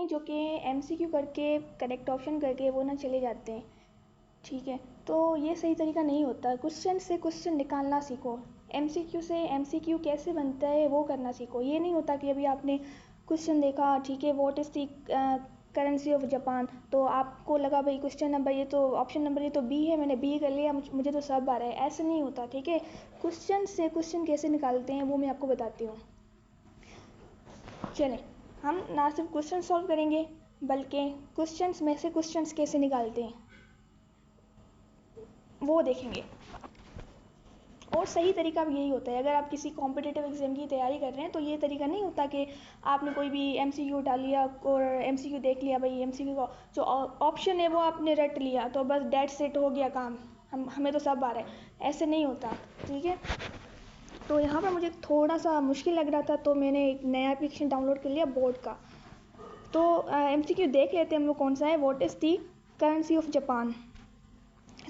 हैं जो कि एमसीक्यू करके करेक्ट ऑप्शन करके वो ना चले जाते हैं, ठीक है। तो ये सही तरीका नहीं होता। क्वेश्चन से क्वेश्चन निकालना सीखो, एमसीक्यू से एमसीक्यू कैसे बनता है वो करना सीखो। ये नहीं होता कि अभी आपने क्वेश्चन देखा, ठीक है, what is the currency of Japan, तो आपको लगा भाई क्वेश्चन नंबर ये तो ऑप्शन नंबर ये तो बी है, मैंने बी कर लिया, मुझे तो सब आ रहा है। ऐसे नहीं होता, ठीक है। क्वेश्चन से क्वेश्चन कैसे निकालते हैं वो मैं आपको बताती हूँ। चलें, हम ना सिर्फ क्वेश्चन सॉल्व करेंगे बल्कि क्वेश्चंस में से क्वेश्चंस कैसे निकालते हैं वो देखेंगे। और सही तरीका भी यही होता है। अगर आप किसी कॉम्पिटिटिव एग्ज़ाम की तैयारी कर रहे हैं तो ये तरीका नहीं होता कि आपने कोई भी एमसीक्यू उठा लिया और एमसीक्यू देख लिया, भाई एमसीक्यू का जो ऑप्शन है वो आपने रट लिया तो बस डेट सेट हो गया काम, हमें तो सब आ रहा है। ऐसे नहीं होता, ठीक है। तो यहाँ पर मुझे थोड़ा सा मुश्किल लग रहा था तो मैंने एक नया एप्लीकेशन डाउनलोड कर लिया बोर्ड का। तो एमसीक्यू देख लेते हैं हम लोग कौन सा है। What is the currency of Japan.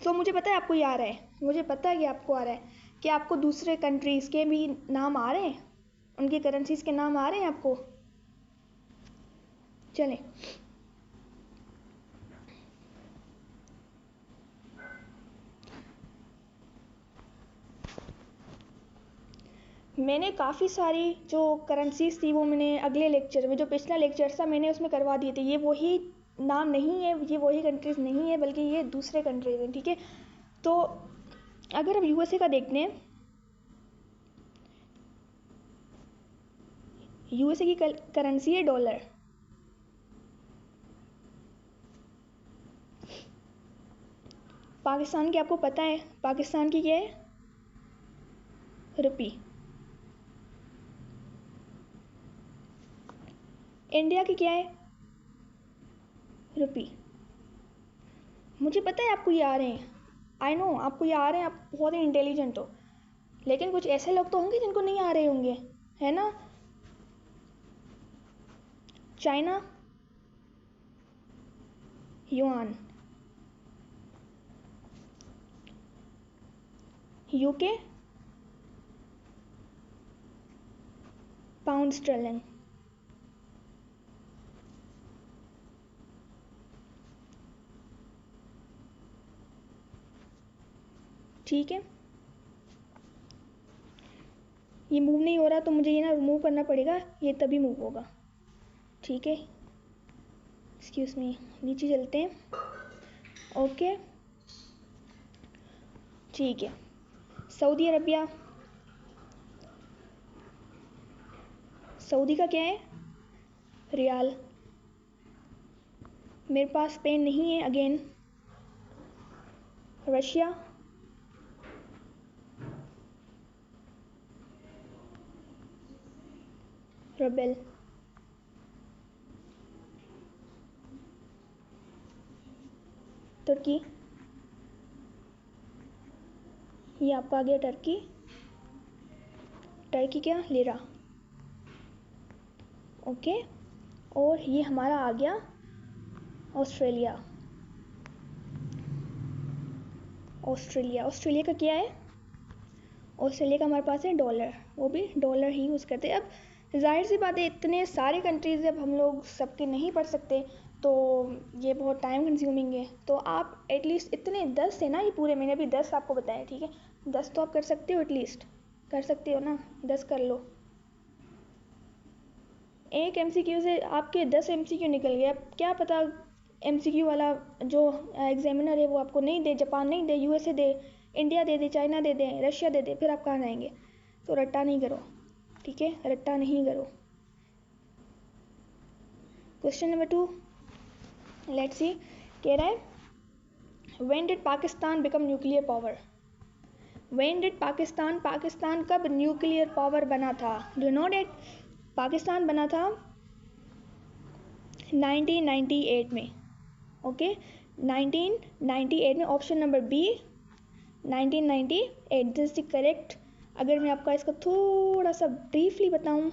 तो मुझे पता है आपको ये आ रहा है, मुझे पता है कि आपको आ रहा है कि आपको दूसरे कंट्रीज़ के भी नाम आ रहे हैं, उनकी करेंसीज़ के नाम आ रहे हैं आपको। चलें, मैंने काफ़ी सारी जो करेंसीज़ थी वो मैंने अगले लेक्चर में, जो पिछला लेक्चर था मैंने उसमें करवा दिए थे। ये वही नाम नहीं है, ये वही कंट्रीज़ नहीं है, बल्कि ये दूसरे कंट्रीज़ हैं, ठीक है। तो अगर हम यूएसए का देखते हैं, यूएसए की करेंसी है डॉलर। पाकिस्तान की आपको पता है, पाकिस्तान की क्या है, रुपी। इंडिया की क्या है, रुपी। मुझे पता है आपको ये आ रहे हैं, आई नो आपको ये आ रहे हैं, आप बहुत ही इंटेलिजेंट हो, लेकिन कुछ ऐसे लोग तो होंगे जिनको नहीं आ रहे होंगे, है ना। China yuan, UK pound sterling, ठीक है। ये मूव नहीं हो रहा तो मुझे ये ना रिमूव करना पड़ेगा, ये तभी मूव होगा, ठीक है। एक्सक्यूज़ मी, नीचे चलते हैं, ओके, ठीक है। सऊदी अरबिया, सऊदी का क्या है, रियाल। मेरे पास पेन नहीं है, अगेन। Russia, rebel. तुर्की, ये आपका आ गया टर्की, टर्की क्या, लिरा, ओके। और ये हमारा आ गया ऑस्ट्रेलिया, ऑस्ट्रेलिया। ऑस्ट्रेलिया का क्या है, ऑस्ट्रेलिया का हमारे पास है डॉलर, वो भी डॉलर ही यूज़ करते हैं। अब जाहिर सी बात है इतने सारे कंट्रीज़ अब हम लोग सबके नहीं पढ़ सकते तो ये बहुत टाइम कंज्यूमिंग है। तो आप एटलीस्ट इतने 10 है ना, ये पूरे मैंने अभी 10 आपको बताया, ठीक है। 10 तो आप कर सकते हो, एटलीस्ट कर सकते हो ना, 10 कर लो। एक एमसीक्यू से आपके 10 एमसीक्यू निकल गए। अब क्या पता एमसीक्यू वाला जो एग्जामिनर है वो आपको नहीं दे, जापान नहीं दे, यूएसए दे, इंडिया दे दे, चाइना दे दे, रशिया दे दे, फिर आप कहाँ जाएंगे। तो रट्टा नहीं करो, ठीक है, रट्टा नहीं करो। क्वेश्चन नंबर 2, लेट्स सी, कह रहा है when did Pakistan become nuclear power. When did Pakistan, Pakistan कब न्यूक्लियर पावर बना था। डू नो डेट पाकिस्तान बना था 1998 में, ओके, 1998 में। Option number B 1998, this is correct. अगर मैं आपका इसका थोड़ा सा ब्रीफली बताऊं,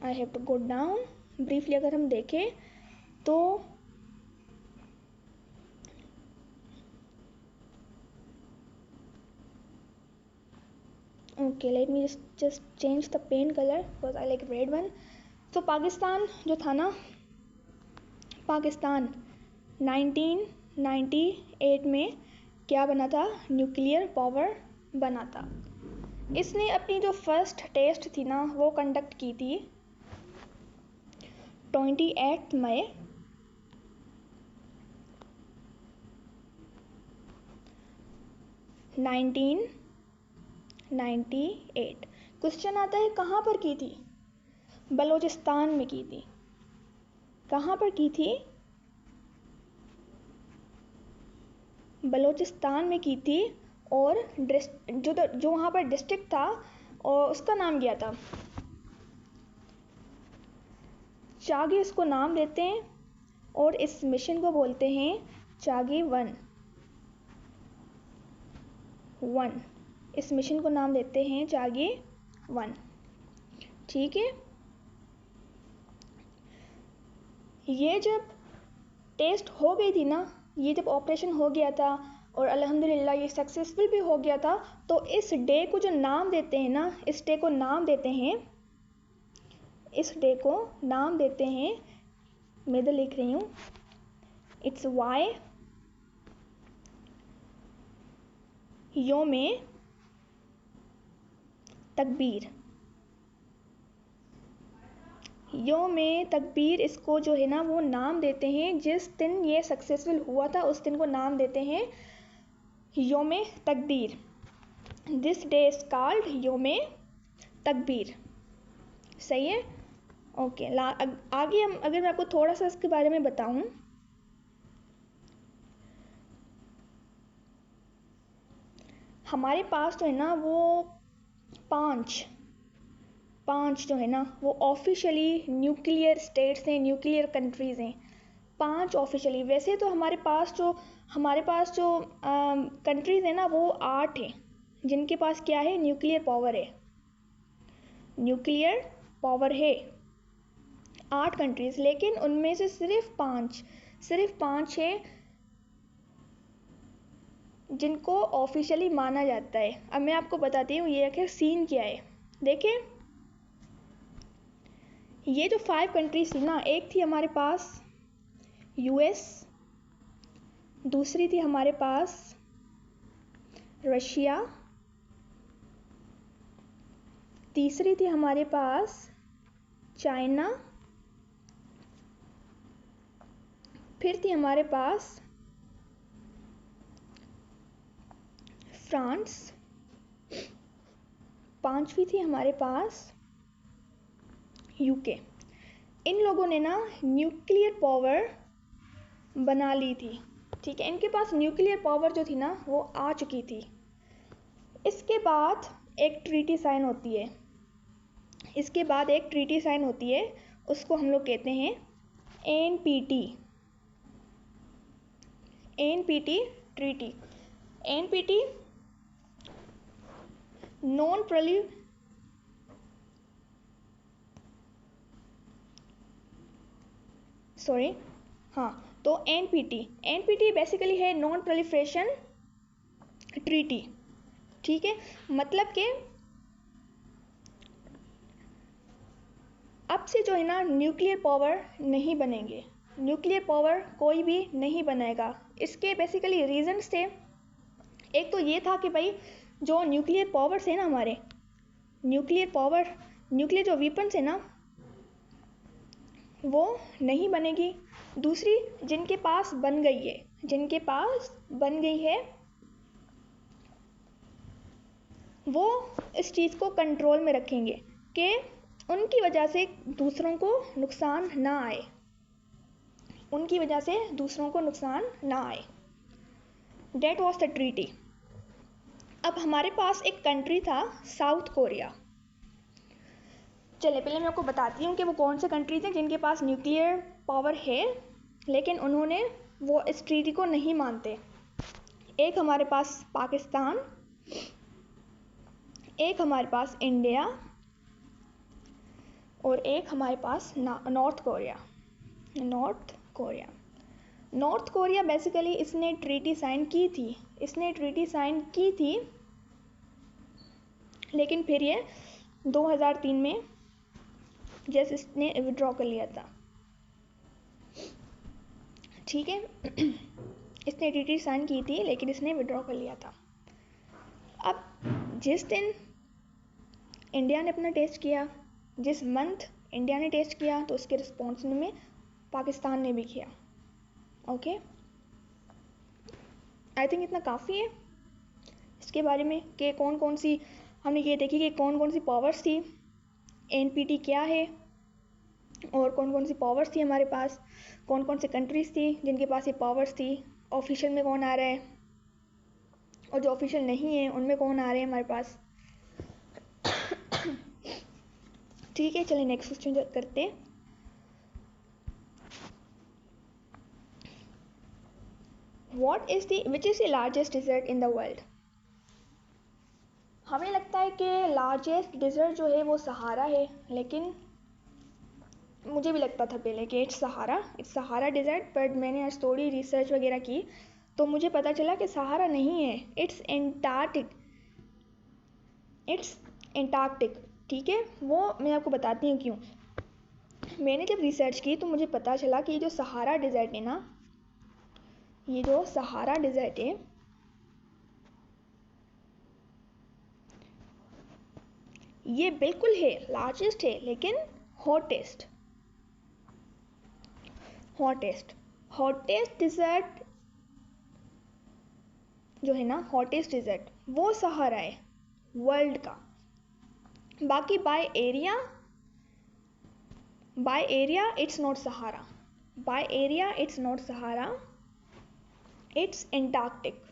I have to go down. Briefly अगर हम देखें तो Okay, let me just change the paint color because I like red one. तो पाकिस्तान जो था ना, पाकिस्तान 1998 में क्या बना था? न्यूक्लियर पावर बना था। इसने अपनी जो फर्स्ट टेस्ट थी ना वो कंडक्ट की थी 28 मई 1998। क्वेश्चन आता है कहाँ पर की थी? बलूचिस्तान में की थी। कहाँ पर की थी? बलूचिस्तान में की थी। और जो वहाँ पर डिस्ट्रिक्ट था और उसका नाम क्या था? चागी इसको नाम देते हैं और इस मिशन को बोलते हैं चागी 1। इस मिशन को नाम देते हैं चागी 1। ठीक है, ये जब टेस्ट हो गई थी ना, ये जब ऑपरेशन हो गया था और अल्हम्दुलिल्लाह ये सक्सेसफुल भी हो गया था, तो इस डे को जो नाम देते हैं ना, इस डे को नाम देते हैं, मैं इधर लिख रही हूँ, इट्स वाई योमे तकबीर। योमे तकबीर इसको जो है ना वो नाम देते हैं, जिस दिन ये सक्सेसफुल हुआ था उस दिन को नाम देते हैं योमे तकबीर। दिस डे इज कॉल्ड योमे तकबीर। सही है? ओके, आगे हम अगर मैं आपको थोड़ा सा इसके बारे में बताऊं, हमारे पास जो है ना वो पांच जो है ना वो ऑफिशियली न्यूक्लियर स्टेट्स हैं, न्यूक्लियर कंट्रीज़ हैं। 5 ऑफिशियली। वैसे तो हमारे पास जो कंट्रीज़ हैं ना वो 8 हैं, जिनके पास क्या है? न्यूक्लियर पावर है। न्यूक्लियर पावर है 8 कंट्रीज़, लेकिन उनमें से सिर्फ 5 है जिनको ऑफिशियली माना जाता है। अब मैं आपको बताती हूँ ये आखिर सीन क्या है। देखिए, ये जो 5 कंट्रीज थी ना, एक थी हमारे पास यूएस, दूसरी थी हमारे पास रशिया, तीसरी थी हमारे पास चाइना, फिर थी हमारे पास फ्रांस, पांचवी थी हमारे पास यूके। इन लोगों ने ना न्यूक्लियर पावर बना ली थी। ठीक है, इनके पास न्यूक्लियर पावर जो थी ना वो आ चुकी थी। इसके बाद एक ट्रीटी साइन होती है, उसको हम लोग कहते हैं एनपीटी ट्रीटी। एनपीटी नॉन तो एनपीटी बेसिकली है नॉन प्रोलिफरेशन ट्रीटी। ठीक है, मतलब कि अब से जो है ना न्यूक्लियर पावर नहीं बनेंगे, न्यूक्लियर पावर कोई भी नहीं बनाएगा। इसके बेसिकली रीजंस थे। एक तो ये था कि भाई जो न्यूक्लियर पावर्स है ना, हमारे न्यूक्लियर जो वेपन्स है ना वो नहीं बनेगी। दूसरी, जिनके पास बन गई है वो इस चीज़ को कंट्रोल में रखेंगे कि उनकी वजह से दूसरों को नुकसान ना आए। That was the treaty. अब हमारे पास एक कंट्री था साउथ कोरिया। चलिए पहले मैं आपको बताती हूँ कि वो कौन से कंट्री थे जिनके पास न्यूक्लियर पावर है लेकिन उन्होंने वो इस ट्रीटी को नहीं मानते। एक हमारे पास पाकिस्तान, एक हमारे पास इंडिया और एक हमारे पास नॉर्थ कोरिया। बेसिकली इसने ट्रीटी साइन की थी लेकिन फिर ये 2003 में जस्ट इसने विड्रॉ कर लिया था, ठीक है। इसने ट्रीटी साइन की थी लेकिन इसने विड्रॉ कर लिया था। अब जिस दिन इंडिया ने अपना टेस्ट किया, जिस मंथ इंडिया ने टेस्ट किया, तो उसके रिस्पॉन्स में पाकिस्तान ने भी किया। ओके, आई थिंक इतना काफ़ी है इसके बारे में कि कौन कौन सी, हमने ये देखी कि कौन कौन सी पावर्स थी, एनपीटी क्या है और कौन कौन सी पावर्स थी हमारे पास, कौन कौन सी कंट्रीज़ थी जिनके पास ये पावर्स थी, ऑफिशियल में कौन आ रहा है और जो ऑफिशियल नहीं है उनमें कौन आ रहे हैं हमारे पास। ठीक है, चलिए नेक्स्ट क्वेश्चन करते हैं। Which is the largest desert in the world. हमें लगता है कि लार्जेस्ट डिजर्ट जो है वो सहारा है, लेकिन मुझे भी लगता था पहले कि इट्स सहारा डिजर्ट, बट मैंने आज थोड़ी रिसर्च वगैरह की तो मुझे पता चला कि सहारा नहीं है, इट्स एंटार्क्टिक। ठीक है, वो मैं आपको बताती हूँ क्यों। मैंने जब रिसर्च की तो मुझे पता चला कि ये जो सहारा डिज़र्ट है ना, ये जो सहारा डिज़र्ट है ये बिल्कुल है लार्जेस्ट है, लेकिन हॉटेस्ट डिज़र्ट जो है ना, हॉटेस्ट डिज़र्ट वो सहारा है वर्ल्ड का। बाकी by area it's not Sahara, it's Antarctic.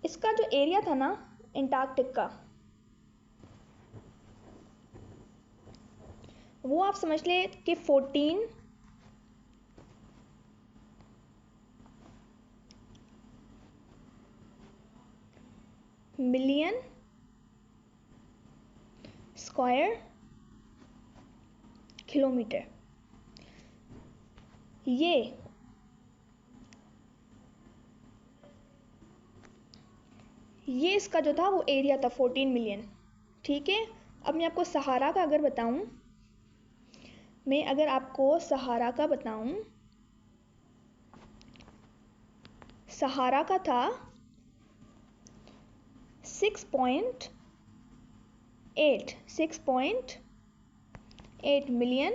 इसका जो एरिया था ना एंटार्क्टिक का, वो आप समझ ले कि 14 मिलियन स्क्वायर किलोमीटर। ये इसका जो था वो एरिया था 14 मिलियन। ठीक है, अब मैं आपको सहारा का अगर बताऊं, सहारा का था 6.8 मिलियन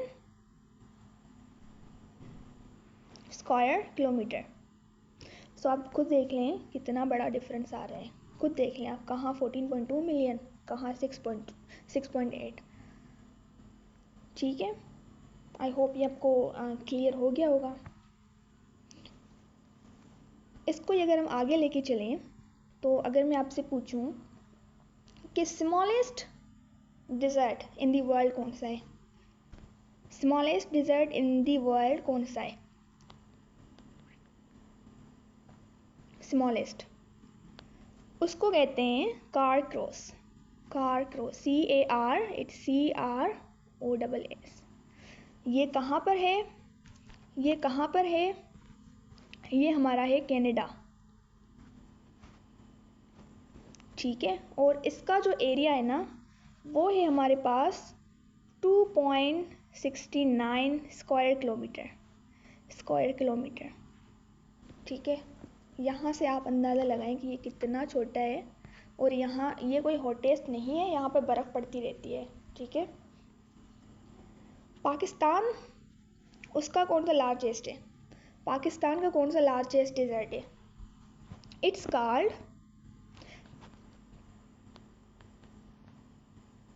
स्क्वायर किलोमीटर। सो आप खुद देख लें कितना बड़ा डिफरेंस आ रहा है, खुद देख लें आप, कहाँ 14.2 मिलियन, कहाँ 6.8। ठीक है, आई होप ये आपको क्लियर हो गया होगा। इसको अगर हम आगे लेके चलें तो अगर मैं आपसे पूछूं कि smallest desert in the world कौन सा है, smallest desert in the world कौन सा है, स्मॉलेस्ट, उसको कहते हैं कार क्रॉस, CARCROSS। ये कहाँ पर है, ये हमारा है कनाडा। ठीक है, और इसका जो एरिया है ना वो है हमारे पास 2.69 स्क्वायर किलोमीटर। ठीक है, यहाँ से आप अंदाज़ा लगाएं कि ये कितना छोटा है, और यहाँ ये कोई हॉटेस्ट नहीं है, यहाँ पर बर्फ़ पड़ती रहती है। ठीक है, पाकिस्तान, उसका कौन सा लार्जेस्ट है, पाकिस्तान का कौन सा लार्जेस्ट डिज़र्ट है, इट्स कॉल्ड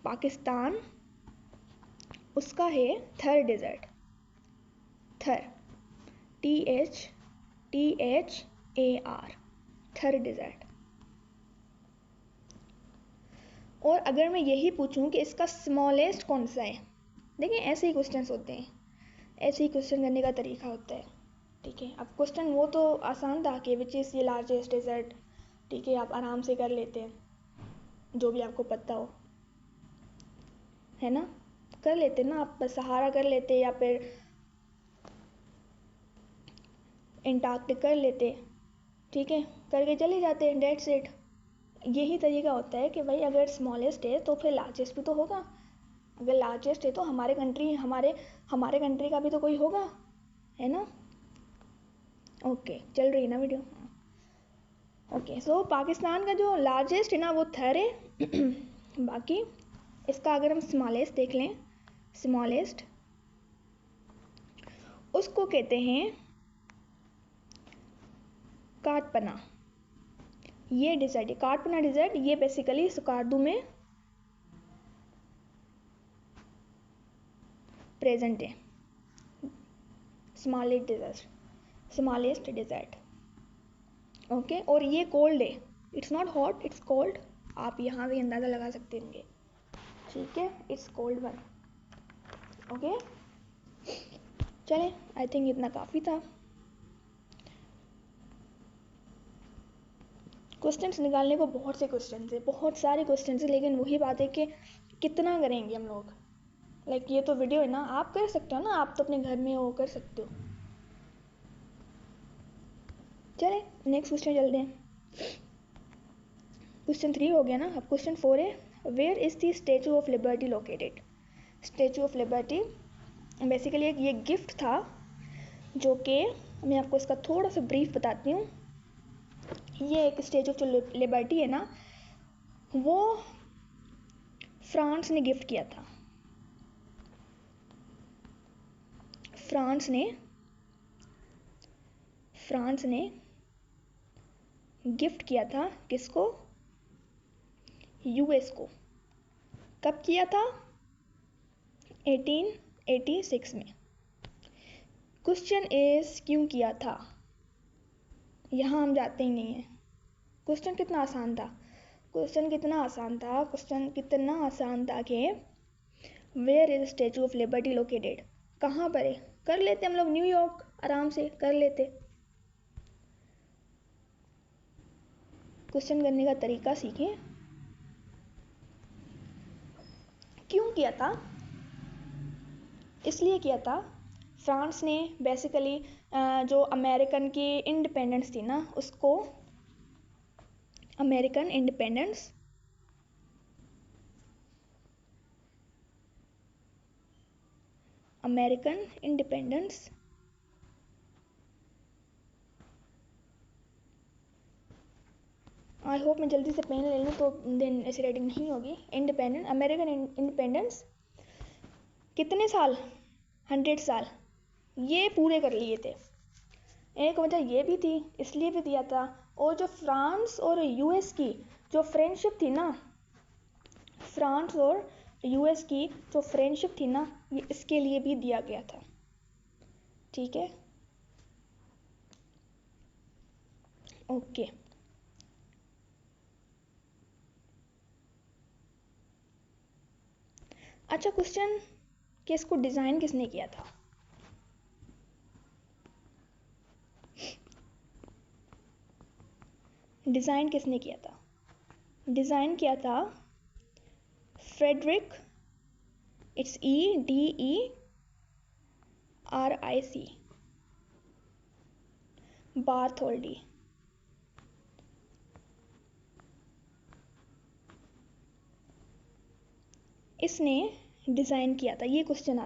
पाकिस्तान, उसका है थर डिज़र्ट, THAR, थर डिज़र्ट। और अगर मैं यही पूछूं कि इसका स्मॉलेस्ट कौन सा है, देखिए ऐसे ही क्वेश्चंस होते हैं, ऐसे ही क्वेश्चन करने का तरीका होता है। ठीक है, अब क्वेश्चन वो तो आसान था कि विच इज़ ये लार्जेस्ट डिज़र्ट। ठीक है, आप आराम से कर लेते हैं, जो भी आपको पता हो, है ना, कर लेते ना आप, सहारा कर लेते, या फिर एंटार्क्टिक कर लेते, ठीक है, करके चले जाते, डेट्स इट। यही तरीका होता है कि भाई अगर स्मॉलेस्ट है तो फिर लार्जेस्ट भी तो होगा, अगर लार्जेस्ट है तो हमारे कंट्री का भी तो कोई होगा, है ना। ओके, चल रही है ना वीडियो। ओके, सो पाकिस्तान का जो लार्जेस्ट है ना वो थर है। बाकी इसका अगर हम स्मॉलेस्ट देख लें, स्मॉलेस्ट उसको कहते हैं काटपना। ये डिजर्ट है काटपना डिजर्ट, ये बेसिकली स्कार्दू में प्रेजेंट है, स्मॉलेस्ट डिजर्ट। ओके, और ये कोल्ड है, it's not hot, it's cold. आप यहाँ भी अंदाज़ा लगा सकते होंगे, ठीक है, इट्स कोल्ड वन। ओके, चलें, आई थिंक इतना काफ़ी था। क्वेश्चंस निकालने को बहुत से क्वेश्चंस है, बहुत सारे क्वेश्चंस है, लेकिन वही बात है कि कितना करेंगे हम लोग। लाइक ये तो वीडियो है ना, आप कर सकते हो ना, आप तो अपने घर में वो कर सकते हो। चले नेक्स्ट क्वेश्चन चलते हैं। क्वेश्चन 3 हो गया ना, अब क्वेश्चन 4 है, where is the Statue of Liberty located. Statue of Liberty basically एक ये गिफ्ट था, जो कि मैं आपको इसका थोड़ा सा ब्रीफ बताती हूँ। ये एक स्टैचू ऑफ लिबर्टी है ना, वो फ्रांस ने गिफ्ट किया था। फ्रांस ने गिफ्ट किया था किसको, यूएस को। कब किया था, 1886 में। क्वेश्चन इज क्यों किया था, यहाँ हम जाते ही नहीं हैं। क्वेश्चन कितना आसान था, क्वेश्चन कितना आसान था कि where is Statue of Liberty located, कहाँ पर है। कर लेते हम लोग, न्यूयॉर्क, आराम से कर लेते। क्वेश्चन करने का तरीका सीखें। क्यों किया था, इसलिए किया था, फ्रांस ने बेसिकली जो अमेरिकन की इंडिपेंडेंस थी ना, उसको अमेरिकन इंडिपेंडेंस आई होप मैं जल्दी से पेन ले लूँ तो देन ऐसी राइटिंग नहीं होगी। अमेरिकन इंडिपेंडेंस कितने साल, 100 साल ये पूरे कर लिए थे। एक वजह ये भी थी, इसलिए भी दिया था। और जो फ्रांस और यूएस की जो फ्रेंडशिप थी ना, फ्रांस और यूएस की जो फ्रेंडशिप थी ना, ये इसके लिए भी दिया गया था, ठीक है। ओके, अच्छा क्वेश्चन कि इसको डिज़ाइन किसने किया था। डिज़ाइन किसने किया था, डिज़ाइन किया था फ्रेडरिक, इट्स EDERIC, बार्थोल्डी। इसने डिज़ाइन किया था, ये क्वेश्चन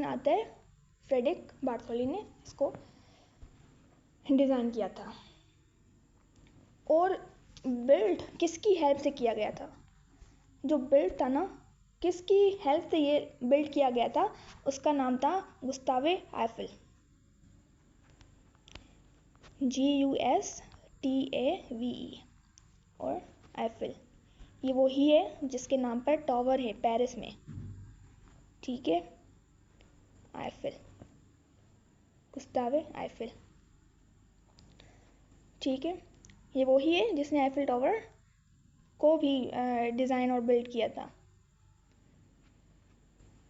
आता है, फ्रेडरिक बार्थोल्डी ने इसको डिज़ाइन किया था। और बिल्ड किसकी हेल्प से किया गया था, जो बिल्ड था ना, किसकी हेल्प से ये बिल्ड किया गया था, उसका नाम था गुस्तावे आइफल, GUSTAVE और आइफल। ये वही है जिसके नाम पर टावर है पेरिस में, ठीक है, आइफल, गुस्तावे आइफल, ठीक है। ये वही है जिसने आइफल टावर को भी डिज़ाइन और बिल्ड किया था।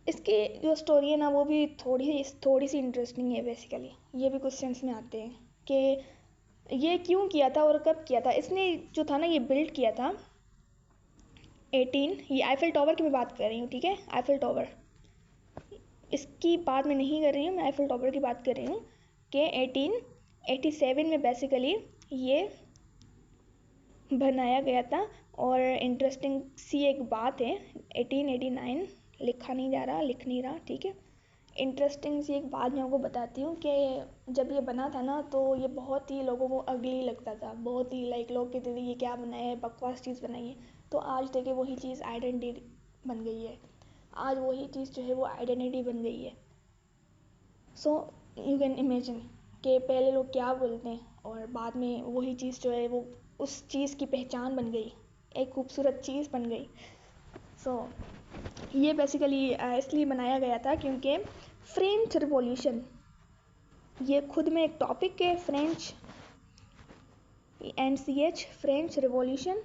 इसकी जो स्टोरी है ना, वो भी थोड़ी सी इंटरेस्टिंग है। बेसिकली ये भी क्वेश्चंस में आते हैं कि ये क्यों किया था और कब किया था। इसने जो था ना, ये बिल्ड किया था ये आईफिल टावर की मैं बात कर रही हूँ, ठीक है। आईफिल टावर इसकी बात मैं नहीं कर रही हूँ, मैं आईफिल टॉवर की बात कर रही हूँ कि 1887 में बेसिकली ये बनाया गया था। और इंटरेस्टिंग सी एक बात है, 1889 लिखा नहीं जा रहा, लिख नहीं रहा, ठीक है। इंटरेस्टिंग सी एक बात मैं आपको बताती हूँ कि जब ये बना था ना तो ये बहुत ही लोगों को अगली लगता था, बहुत ही लाइक लोग कहते थे ये क्या बनाया है, बकवास चीज़ बनाई है। तो आज देखिए वही चीज़ आइडेंटिटी बन गई है, आज वही चीज़ जो है वो आइडेंटिटी बन गई है। सो यू कैन इमेजिन कि पहले लोग क्या बोलते हैं और बाद में वही चीज़ जो है वो उस चीज़ की पहचान बन गई, एक खूबसूरत चीज़ बन गई। सो ये बेसिकली इसलिए बनाया गया था क्योंकि फ्रेंच रिवॉल्यूशन ये खुद में एक टॉपिक है, French NCH French revolution.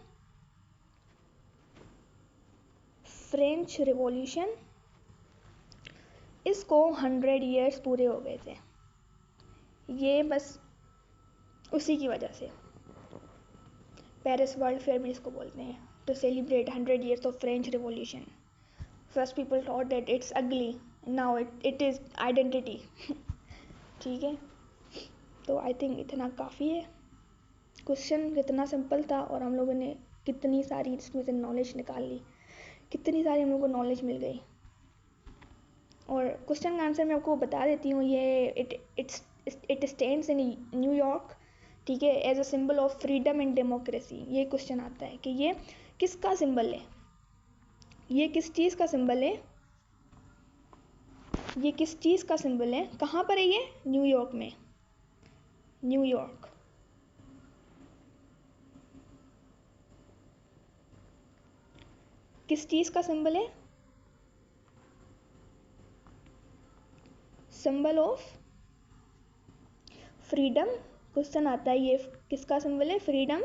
French revolution इसको 100 ईयर्स पूरे हो गए थे, ये बस उसी की वजह से पेरिस वर्ल्ड फेयर भी इसको बोलते हैं, to celebrate 100 years of French revolution. First people thought that it's ugly, now it is identity. ठीक है, तो आई थिंक इतना काफ़ी है। क्वेश्चन कितना सिंपल था और हम लोगों ने कितनी सारी इसमें से नॉलेज निकाल ली, कितनी सारी हम लोग को नॉलेज मिल गई। और क्वेश्चन का आंसर मैं आपको बता देती हूँ, ये इट स्टैंड्स इन न्यूयॉर्क, ठीक है, as a symbol of freedom and democracy. ये क्वेश्चन आता है कि ये किसका सिंबल है, ये किस चीज़ का सिंबल है, ये किस चीज़ का सिंबल है, कहाँ पर है ये, न्यूयॉर्क में, न्यूयॉर्क। किस चीज़ का सिंबल है, सिंबल ऑफ फ्रीडम। क्वेश्चन आता है ये किसका सिंबल है, freedom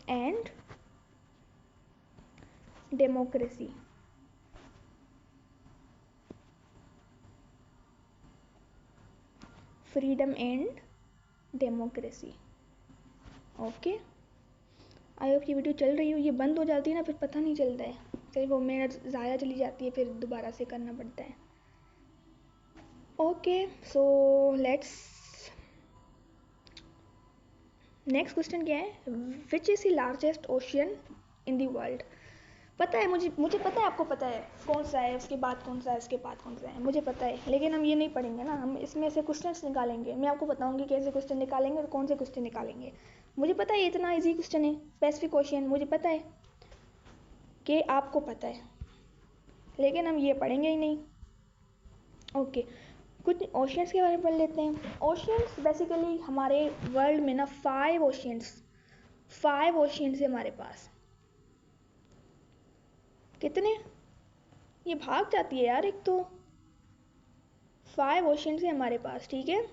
and democracy. Freedom and democracy. Okay, I hope ये वीडियो चल रही हो, ये बंद हो जाती है ना फिर पता नहीं चलता है, कहीं वो मिनट ज़ाया चली जाती है, फिर दोबारा से करना पड़ता है। Okay, so let's, next question क्या है, विच is the largest ocean in the world. पता है मुझे पता है, आपको पता है कौन सा है, उसके बाद कौन सा है, उसके बाद कौन सा है, मुझे पता है, लेकिन हम ये नहीं पढ़ेंगे ना, हम इसमें से क्वेश्चंस निकालेंगे। मैं आपको बताऊंगी कैसे क्वेश्चन निकालेंगे और कौन से क्वेश्चन निकालेंगे। मुझे पता है ये इतना इजी क्वेश्चन है, पैसिफिक ओशियन, मुझे पता है कि आपको पता है, लेकिन हम ये पढ़ेंगे ही नहीं। ओके, कुछ ओशियंस के बारे में पढ़ लेते हैं। ओशियंस बेसिकली हमारे वर्ल्ड में ना 5 ओशियंस है हमारे पास। कितने, ये भाग जाती है यार, एक तो 5 ओशियंस है हमारे पास, ठीक है।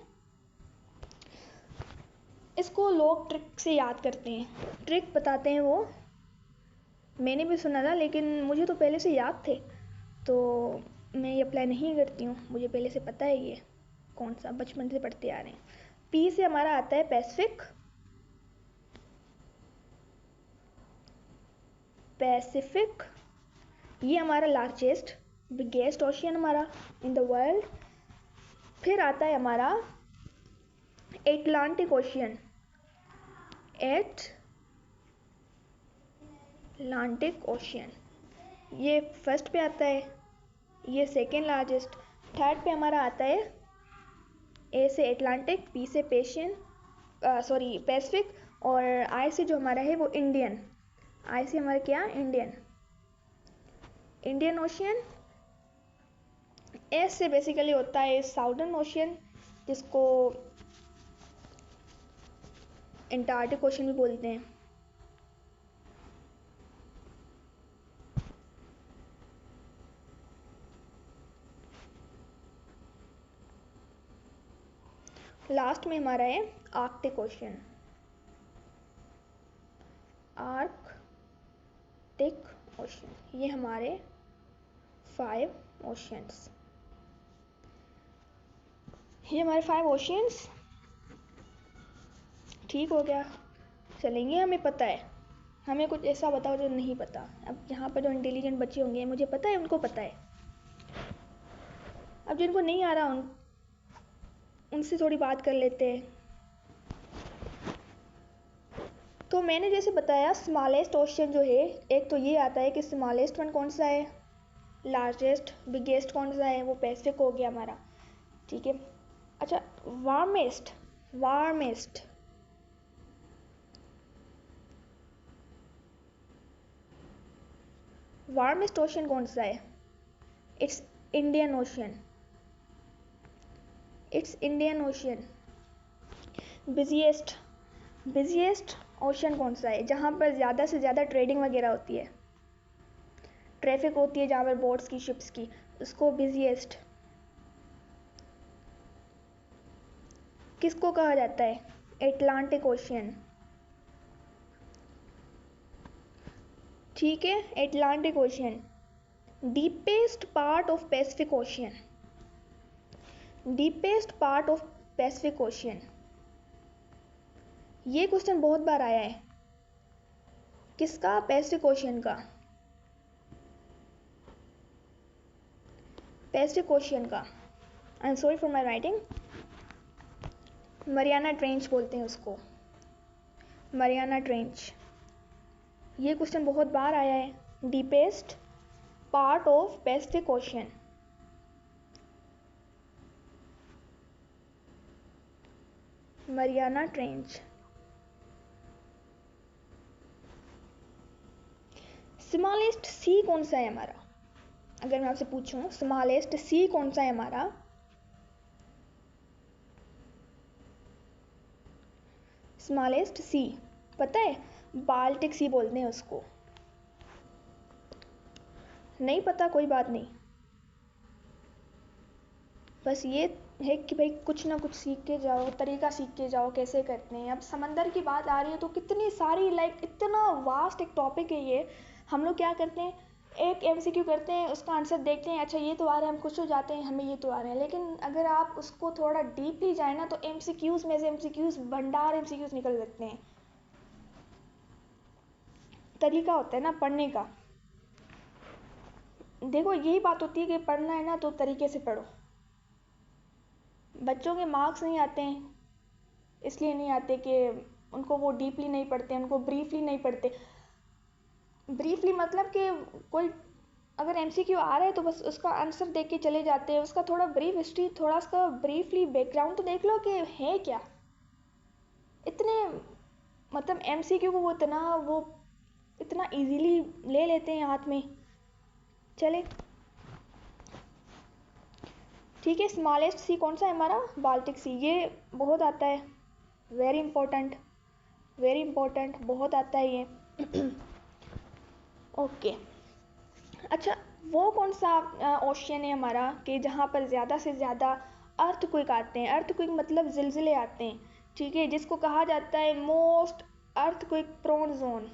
इसको लोग ट्रिक से याद करते हैं, ट्रिक बताते हैं वो, मैंने भी सुना था लेकिन मुझे तो पहले से याद थे, तो मैं ये अप्लाई नहीं करती हूँ, मुझे पहले से पता है ये कौन सा, बचपन से पढ़ते आ रहे हैं। पी से हमारा आता है पैसिफिक, पैसिफिक ये हमारा लार्जेस्ट बिगेस्ट ओशियन हमारा इन द वर्ल्ड। फिर आता है हमारा एटलांटिक ओशियन, एटलांटिक ओशियन ये फर्स्ट पे आता है, ये सेकेंड लार्जेस्ट। थर्ड पे हमारा आता है, ए से एटलांटिक, पी से पैसिफिक, और आई से जो हमारा है वो इंडियन, आई से हमारा क्या, इंडियन ओशियन। एस से बेसिकली होता है साउदर्न ओशियन, जिसको एंटार्क्टिक ओशियन भी बोलते हैं। लास्ट में हमारा है आर्कटिक ओशियन, आर्कटिक ओशियन। ये हमारे 5 ओशियंस, ये हमारे 5 ओशियंस, ठीक हो गया, चलेंगे, हमें पता है हमें कुछ ऐसा बताओ जो नहीं पता। अब यहाँ पर जो इंटेलिजेंट बच्चे होंगे, मुझे पता है उनको पता है, अब जिनको नहीं आ रहा उनसे थोड़ी बात कर लेते हैं। तो मैंने जैसे बताया स्मॉलेस्ट ओशन जो है, एक तो ये आता है कि स्मॉलेस्ट वन कौन सा है, लार्जेस्ट बिगेस्ट कौन सा है, वो पैसिफिक हो गया हमारा, ठीक है। अच्छा, वार्मेस्ट वार्मेस्ट वार्मेस्ट ओशन कौन सा है, it's Indian ocean, it's Indian ocean. Busiest busiest ocean कौन सा है, जहाँ पर ज़्यादा से ज़्यादा ट्रेडिंग वगैरह होती है, ट्रैफिक होती है जहाँ पर बोट्स की, शिप्स की, उसको बिजिएस्ट किसको कहा जाता है, एटलांटिक ओशियन, ठीक है, Atlantic ocean. Deepest part of Pacific ocean, deepest part of Pacific ocean, ये क्वेश्चन बहुत बार आया है, किसका, पैसिफिक ओशियन का, पैसिफिक ओशियन का। I am sorry for my writing, Mariana trench बोलते हैं उसको, मरियाना ट्रेंच। ये क्वेश्चन बहुत बार आया है, deepest part of Pacific Ocean, Mariana trench. Smallest sea कौन सा है हमारा, अगर मैं आपसे पूछूं स्मॉलेस्ट सी कौन सा है हमारा, स्मॉलेस्ट सी पता है, बाल्टिक सी बोलते हैं उसको, नहीं पता कोई बात नहीं, बस ये है कि भाई कुछ ना कुछ सीख के जाओ, तरीका सीख के जाओ कैसे करते हैं। अब समंदर की बात आ रही है तो कितनी सारी, लाइक इतना वास्ट एक टॉपिक है ये। हम लोग क्या करते हैं, एक एमसीक्यू करते हैं, उसका आंसर देखते हैं, अच्छा ये तो आ रहा है, हम खुश हो जाते हैं, हमें ये तो आ रहे हैं। लेकिन अगर आप उसको थोड़ा डीपली जाए ना, तो एमसीक्यूज़ में से एमसीक्यूज़ भंडार एमसीक्यूज़ निकल सकते हैं। तरीका होता है ना पढ़ने का, देखो यही बात होती है कि पढ़ना है ना तो तरीके से पढ़ो। बच्चों के मार्क्स नहीं आते हैं, इसलिए नहीं आते कि उनको वो डीपली नहीं पढ़ते, उनको ब्रीफली नहीं पढ़ते। ब्रीफली मतलब कि कोई अगर एमसीक्यू आ रहा है तो बस उसका आंसर देख के चले जाते हैं, उसका थोड़ा ब्रीफ हिस्ट्री, थोड़ा उसका ब्रीफली बैकग्राउंड तो देख लो कि है क्या। इतने मतलब एमसीक्यू को वो इतना इजीली ले लेते हैं हाथ में। चले ठीक है, स्मॉलेस्ट सी कौन सा है हमारा, बाल्टिक सी, ये बहुत आता है, वेरी इंपॉर्टेंट, वेरी इंपॉर्टेंट, बहुत आता है ये। ओके अच्छा, वो कौन सा ओशियन है हमारा कि जहाँ पर ज़्यादा से ज़्यादा अर्थक्वेक आते हैं, अर्थक्वेक मतलब ज़िलज़िले आते हैं, ठीक है, जिसको कहा जाता है मोस्ट अर्थक्वेक प्रोन जोन,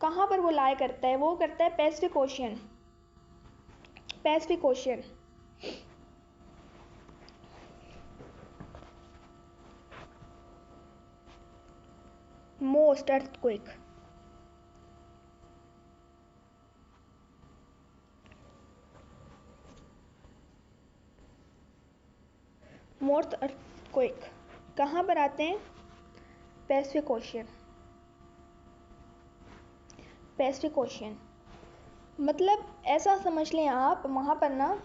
कहाँ पर वो लाया करता है, वो करता है Pacific ocean, Pacific ocean. Most earthquake, most earthquake कहाँ पर आते हैं, पैसिफिक ओशियन, पैसिफिक ओशियन। मतलब ऐसा समझ लें आप, वहाँ पर ना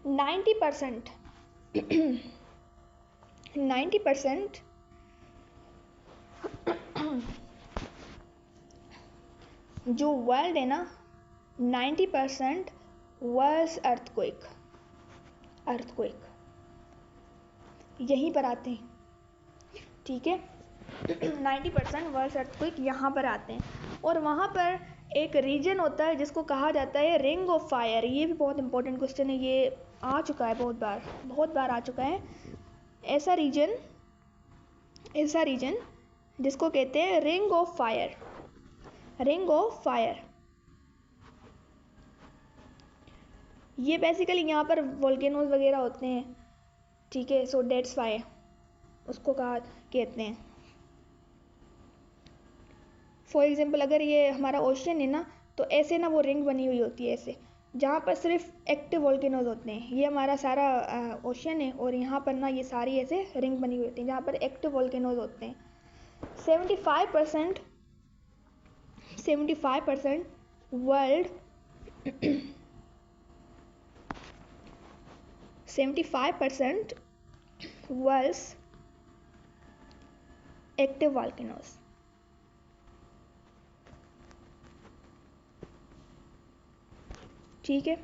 90% 90% जो वर्ल्ड है ना, 90% वर्ल्ड अर्थक्वेक, अर्थक्वेक यहीं पर आते हैं, ठीक है। 90% वर्ल्ड अर्थक्वेक यहाँ पर आते हैं, और वहाँ पर एक रीजन होता है जिसको कहा जाता है रिंग ऑफ फायर। ये भी बहुत इंपॉर्टेंट क्वेश्चन है, ये आ चुका है बहुत बार आ चुका है। ऐसा रीजन जिसको कहते हैं ring of fire, ring of fire. ये बेसिकली यहाँ पर वोल्केनोज वगैरह होते हैं, ठीक है, सो डेट्स वाई उसको कहते हैं। फॉर एग्जांपल अगर ये हमारा ओशन है ना, तो ऐसे ना वो रिंग बनी हुई होती है ऐसे, जहाँ पर सिर्फ एक्टिव वोल्केनोज होते हैं। ये हमारा सारा ओशन है और यहाँ पर ना ये सारी ऐसे रिंग बनी हुई होती है जहाँ पर एक्टिव वोल्केनोज होते हैं। 75% वर्ल्ड 75% वर्ल्ड्स एक्टिव वोल्केनोज। ठीक है,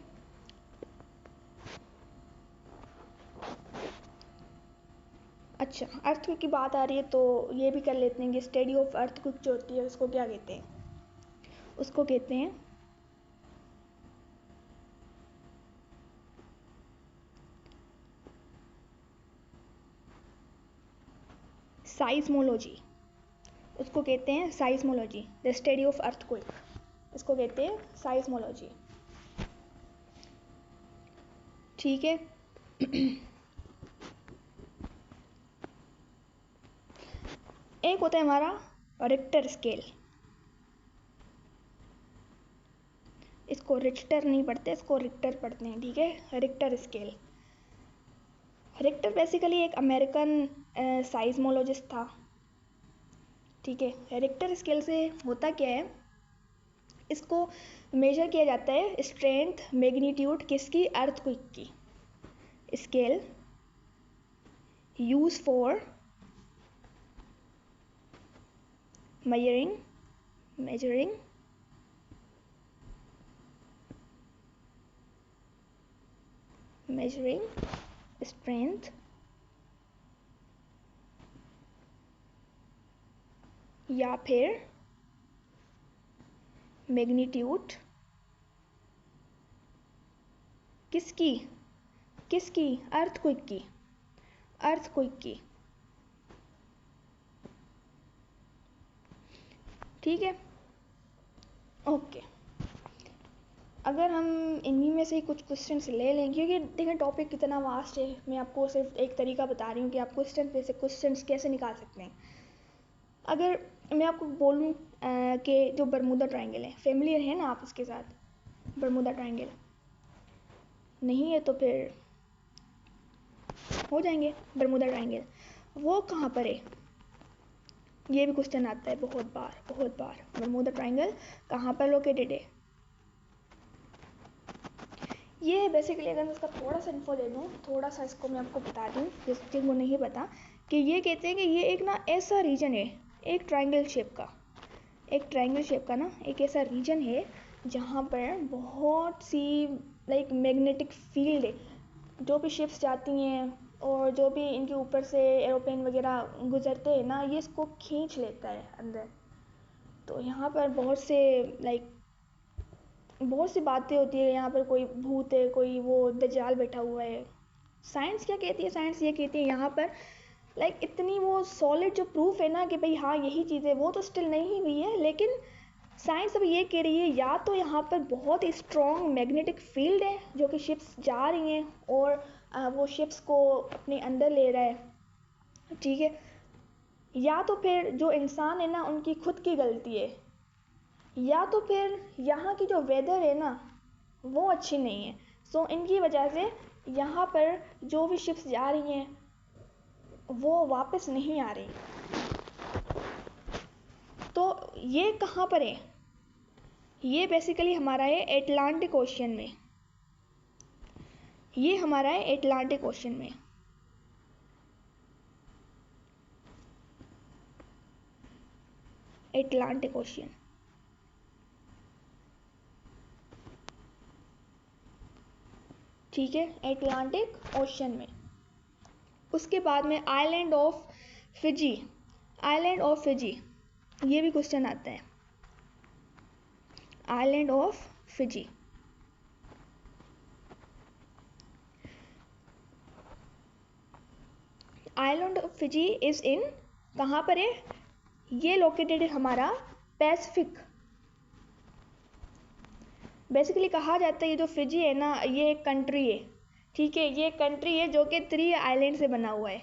अच्छा अर्थक्वेक की बात आ रही है तो ये भी कर लेते हैं कि स्टडी ऑफ अर्थक्वेक जो होती है उसको क्या कहते हैं? उसको कहते हैं साइस्मोलॉजी। उसको कहते हैं साइस्मोलॉजी, द स्टडी ऑफ अर्थक्वेक, इसको कहते हैं साइस्मोलॉजी। ठीक है। एक होता है हमारा रिक्टर स्केल, इसको रिक्टर नहीं पढ़ते, इसको रिक्टर पढ़ते हैं। ठीक है, रिक्टर स्केल। रिक्टर बेसिकली एक अमेरिकन साइस्मोलॉजिस्ट था। ठीक है, रिक्टर स्केल से होता क्या है, इसको मेजर किया जाता है स्ट्रेंथ मैग्नीट्यूड किसकी? अर्थक्वेक की। Scale use for measuring strength या फिर मैग्नीट्यूड किसकी? अर्थक्वेक की। ठीक है, ओके। अगर हम इन्हीं में से ही कुछ क्वेश्चंस ले लें, क्योंकि देखिए टॉपिक कितना वास्ट है, मैं आपको सिर्फ एक तरीका बता रही हूँ कि आप क्वेश्चंस कैसे निकाल सकते हैं। अगर मैं आपको बोलूँ कि जो बरमूदा ट्रायंगल है, फेमिलियर है ना आप इसके साथ? बरमूदा ट्रायंगल नहीं है तो फिर हो जाएंगे। बरमूदा ट्रायंगल वो कहाँ पर है? ये भी क्वेश्चन आता है बहुत बार। बरमूदा ट्रायंगल कहाँ पर लोकेटेड है? ये बेसिकली अगर मैं इसका थोड़ा सा इन्फो दे दूँ, थोड़ा सा इसको मैं आपको बता दूँ जिनको नहीं पता, कि ये कहते हैं कि ये एक ना ऐसा रीजन है, एक ट्रायंगल शेप का ना एक ऐसा रीजन है जहाँ पर बहुत सी लाइक मैग्नेटिक फील्ड है। जो भी शिप्स जाती हैं और जो भी इनके ऊपर से एरोप्लेन वगैरह गुजरते हैं ना, ये इसको खींच लेता है अंदर। तो यहाँ पर बहुत सी बातें होती है। यहाँ पर कोई भूत है, कोई वो दज्जाल बैठा हुआ है। साइंस क्या कहती है? साइंस ये कहती है यहाँ पर इतनी वो सॉलिड जो प्रूफ है ना कि भाई हाँ यही चीज़ है, वो तो स्टिल नहीं हुई है। लेकिन साइंस अब ये कह रही है या तो यहाँ पर बहुत ही स्ट्रॉन्ग मैग्नेटिक फील्ड है जो कि शिप्स जा रही हैं और वो शिप्स को अपने अंदर ले रहा है। ठीक है, या तो फिर जो इंसान है ना उनकी खुद की गलती है, या तो फिर यहाँ की जो वेदर है ना वो अच्छी नहीं है। सो इनकी वजह से यहाँ पर जो भी शिप्स जा रही हैं वो वापस नहीं आ रही। तो ये कहाँ पर है? ये बेसिकली हमारा है एटलांटिक ओशन में। ये हमारा है एटलांटिक ओशन में। एटलांटिक ओशन, ठीक है, एटलांटिक ओशन में। उसके बाद में आइलैंड ऑफ फिजी, ये भी क्वेश्चन आता है। Island of Fiji, island of Fiji is in, कहाँ पर है? ये लोकेटेड है हमारा पैसिफिक। बेसिकली कहा जाता है ये जो फिजी है ना ये एक कंट्री है। ठीक है, ये कंट्री है जो कि 3 आइलैंड से बना हुआ है।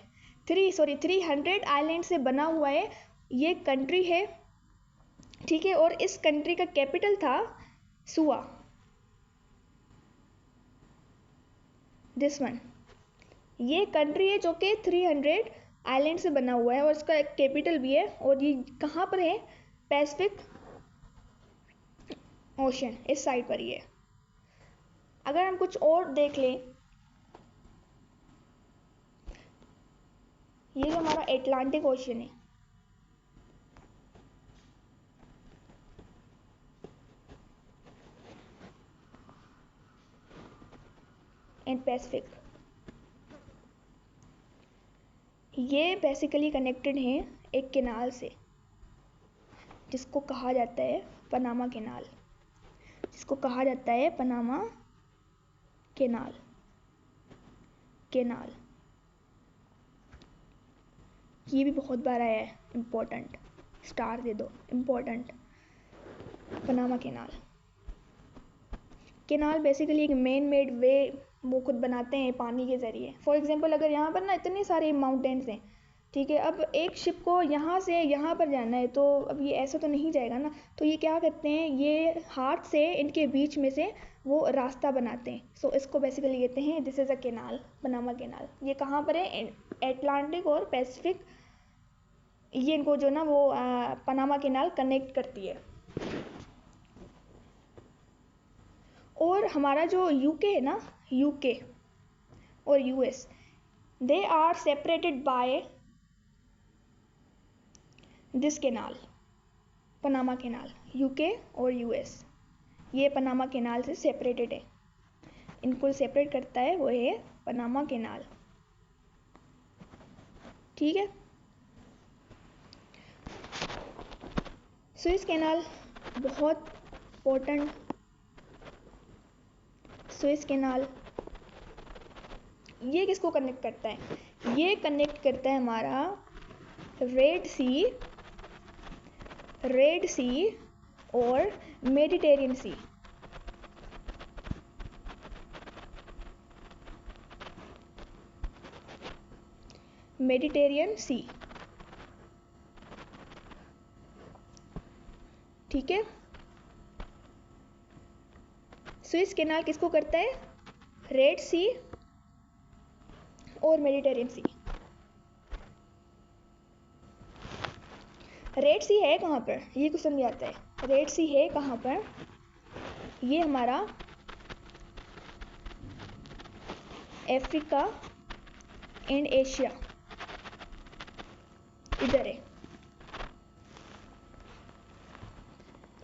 300 आइलैंड से बना हुआ है। ये कंट्री है ठीक है, और इस कंट्री का कैपिटल था सुआ, दिस वन। ये कंट्री है जो कि 300 आइलैंड से बना हुआ है और इसका एक कैपिटल भी है, और ये कहाँ पर है? पैसिफिक ओशन, इस साइड पर ही है। अगर हम कुछ और देख लें, ये जो हमारा एटलांटिक ओशन है, एंड पैसिफिक, ये बेसिकली कनेक्टेड हैं एक कैनाल से जिसको कहा जाता है पनामा कैनाल, जिसको कहा जाता है पनामा कैनाल। कैनाल ये भी बहुत बार आया है, इम्पोर्टेंट, स्टार दे दो, important. Panama canal, canal basically एक मैन मेड वे वो खुद बनाते हैं पानी के ज़रिए। फॉर एग्जांपल अगर यहाँ पर ना इतने सारे माउंटेन्स हैं, ठीक है, अब एक शिप को यहाँ से यहाँ पर जाना है, तो अब ये ऐसा तो नहीं जाएगा ना, तो ये क्या करते हैं, ये हाथ से इनके बीच में से वो रास्ता बनाते हैं। सो इसको बेसिकली कहते हैं this is a canal, Panama canal. ये कहाँ पर है? एटलांटिक और पैसिफिक, ये इनको जो ना वो पनामा कैनाल कनेक्ट करती है। और हमारा जो यूके है ना, यूके और US, they are separated by this canal, Panama canal. UK और यूएस ये पनामा कैनाल से सेपरेटेड है, इनको सेपरेट करता है वो है पनामा कैनाल, ठीक है। सुएज कैनाल बहुत इम्पोर्टेंट। सुएज कैनाल ये किसको कनेक्ट करता है? ये कनेक्ट करता है हमारा रेड सी और मेडिटेरियन सी। मेडिटेरियन सी, ठीक है। सुएज कैनाल किसको करता है? रेड सी और मेडिटेरियन सी। रेड सी है कहाँ पर? ये क्वेश्चन भी आता है, रेड सी है कहाँ पर? ये हमारा अफ्रीका एंड एशिया, इधर है,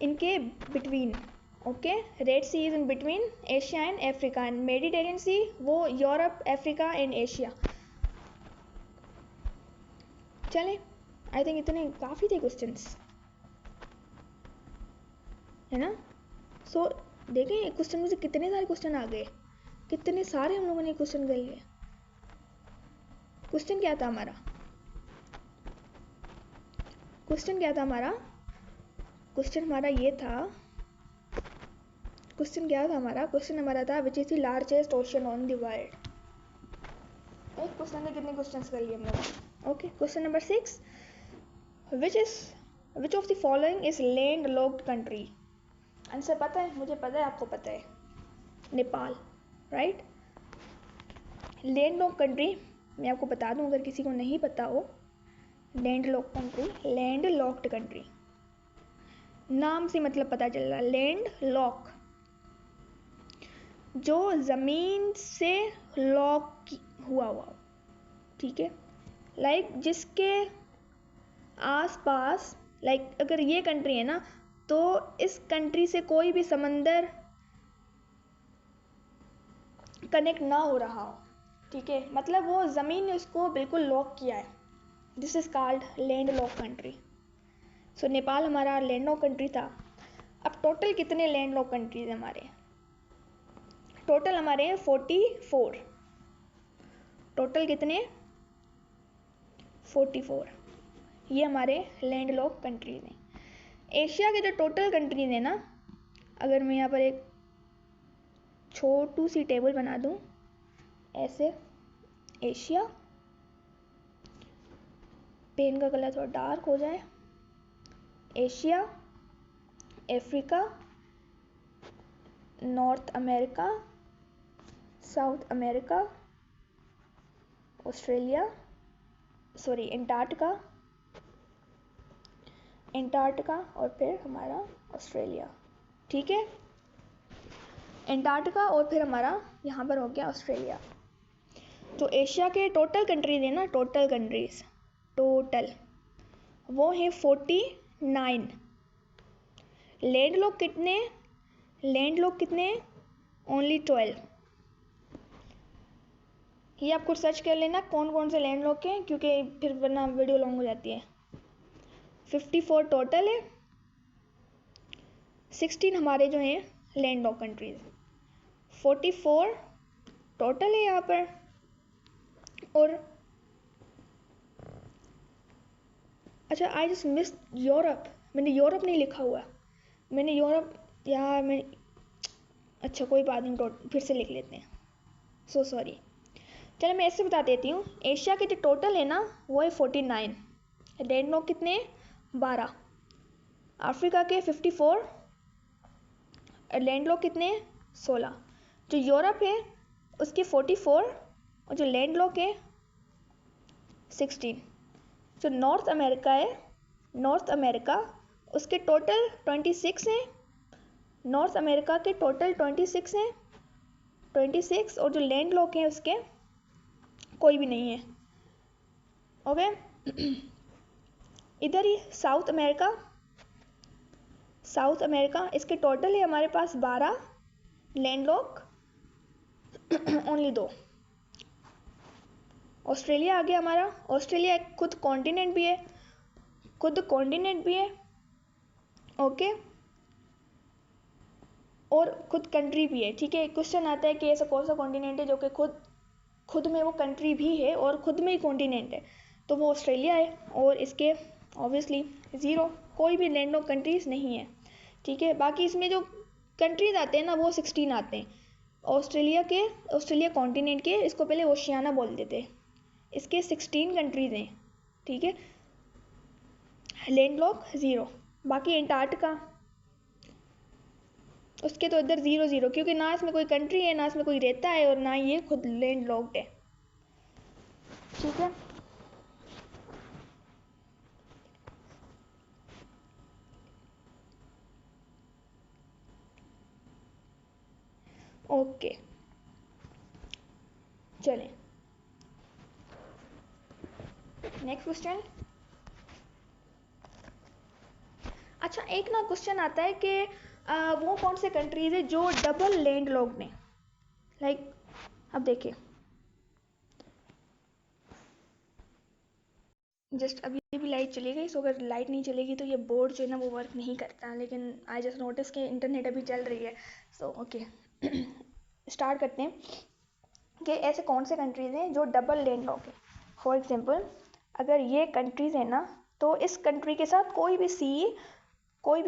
इनके between. Okay, red sea is in between Asia and Africa, and Mediterranean sea वो यूरोप, अफ्रीका एंड एशिया। चलें, आई थिंक इतने काफ़ी थे क्वेश्चंस, है ना। सो देखें क्वेश्चन में से कितने सारे क्वेश्चन आ गए, कितने सारे हम लोगों ने क्वेश्चन कर लिए। क्वेश्चन क्या था हमारा? क्वेश्चन क्या था हमारा? क्वेश्चन हमारा ये था, क्वेश्चन क्या था हमारा? क्वेश्चन हमारा था which is the largest ocean on the world. एक क्वेश्चन में कितने क्वेश्चंस कर लिए हम लोग? Okay, question number 6, which of the following is land locked country? Answer पता है? मुझे पता है, आपको पता है, Nepal, right. Land locked country मैं आपको बता दूं अगर किसी को नहीं पता हो, land locked country, land locked country नाम से मतलब पता चल रहा है, लैंड लॉक, जो ज़मीन से लॉक हुआ, ठीक है। लाइक जिसके आसपास, लाइक अगर ये कंट्री है ना, तो इस कंट्री से कोई भी समंदर कनेक्ट ना हो रहा हो, ठीक है, मतलब वो ज़मीन ने उसको बिल्कुल लॉक किया है। This is called land lock country. So Nepal हमारा लैंड लॉक कंट्री था। अब टोटल कितने लैंड लॉक कंट्रीज हमारे? टोटल हमारे हैं 44। टोटल कितने? 44। ये हमारे लैंड लॉक कंट्रीज हैं। एशिया के जो टोटल कंट्रीज हैं ना, अगर मैं यहाँ पर एक छोटू सी टेबल बना दूँ ऐसे, एशिया, पेन का कलर थोड़ा डार्क हो जाए, Asia, Africa, north America, south America, Australia, sorry Antarctica और फिर हमारा ऑस्ट्रेलिया। ठीक है, एंटार्क्टिका और फिर हमारा यहाँ पर हो गया ऑस्ट्रेलिया। जो एशिया के टोटल कंट्रीज है ना, टोटल कंट्रीज टोटल वो है 49। लैंडलॉक कितने ओनली 12। ये आपको सर्च कर लेना कौन कौन से लैंडलॉक हैं, क्योंकि फिर वरना वीडियो लॉन्ग हो जाती है। 54 टोटल है, 16 हमारे जो हैं लैंडलॉक कंट्रीज, 44 टोटल है यहाँ पर। और अच्छा, आई जस्ट मिस यूरोप, मैंने यूरोप नहीं लिखा हुआ, मैंने यूरोप यार मैं, अच्छा कोई बात नहीं, फिर से लिख लेते हैं, सो सॉरी। चलो मैं ऐसे बता देती हूँ, एशिया के जो टोटल है ना वो है 49, लैंडलॉक कितने 12, अफ्रीका के 54, लैंडलॉक कितने 16, जो यूरोप है उसके 44 और जो लैंडलॉक है 16, जो नॉर्थ अमेरिका है, नॉर्थ अमेरिका उसके टोटल 26 हैं, नॉर्थ अमेरिका के टोटल 26 हैं, 26, और जो लैंडलॉक है उसके कोई भी नहीं है। ओके इधर ही साउथ अमेरिका इसके टोटल है हमारे पास 12, लैंडलॉक ओनली 2। ऑस्ट्रेलिया आ गया हमारा, ऑस्ट्रेलिया खुद कॉन्टिनेंट भी है, ओके, और खुद कंट्री भी है। ठीक है, क्वेश्चन आता है कि ऐसा कौन सा कॉन्टिनेंट है जो कि खुद में वो कंट्री भी है और खुद में ही कॉन्टिनेंट है, तो वो ऑस्ट्रेलिया है। और इसके ऑब्वियसली 0, कोई भी लैंडलॉक कंट्रीज नहीं है। ठीक है, बाकी इसमें जो कंट्रीज आते हैं ना वो 16 आते हैं। ऑस्ट्रेलिया कॉन्टिनेंट के, इसको पहले ओशियाना बोलते थे, इसके 16 कंट्रीज हैं। ठीक है, लैंडलॉक 0, बाकी एंटार्क्टिका उसके तो इधर 0 क्योंकि ना इसमें कोई कंट्री है, ना इसमें कोई रहता है, और ना ये खुद लैंडलॉक्ड है। ठीक है, ओके चलें नेक्स्ट क्वेश्चन। अच्छा, एक ना क्वेश्चन आता है कि वो कौन से कंट्रीज है जो डबल लैंडलॉक्ड हैं, लाइक अब देखिए, जस्ट अभी भी लाइट चली गई, सो अगर लाइट नहीं चलेगी तो ये बोर्ड जो है ना वो वर्क नहीं करता, लेकिन आई जस्ट नोटिस कि इंटरनेट अभी चल रही है, सो ओके स्टार्ट करते हैं कि ऐसे कौन से कंट्रीज़ हैं जो डबल लैंडलॉक है। फॉर एग्जांपल, अगर ये कंट्रीज़ है ना, तो इस कंट्री के साथ कोई भी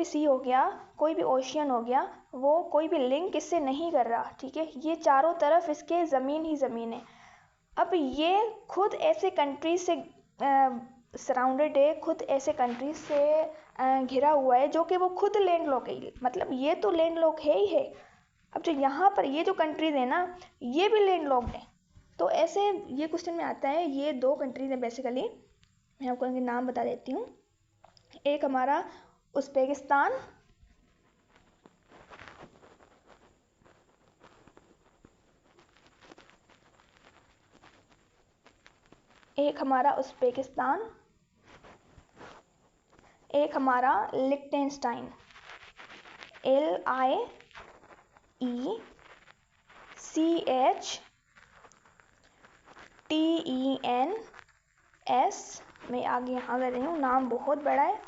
सी हो गया, कोई भी ओशियन हो गया, वो कोई भी लिंक इससे नहीं कर रहा। ठीक है, ये चारों तरफ इसके ज़मीन ही ज़मीन है। अब ये खुद ऐसे कंट्रीज से सराउंडेड है, खुद ऐसे कंट्रीज से घिरा हुआ है जो कि वो खुद लैंडलॉक है, मतलब ये तो लैंडलॉक है ही है। अब जो यहाँ पर ये जो कंट्रीज है ना, ये भी लैंडलॉक्ड है। तो ऐसे ये क्वेश्चन में आता है, ये 2 कंट्रीज हैं बेसिकली, मैं आपको इनके नाम बता देती हूँ। एक हमारा उज़्बेकिस्तान, एक हमारा लिechtenstein, LIECHTENS, मैं आगे यहाँ कर रही हूँ, नाम बहुत बड़ा है,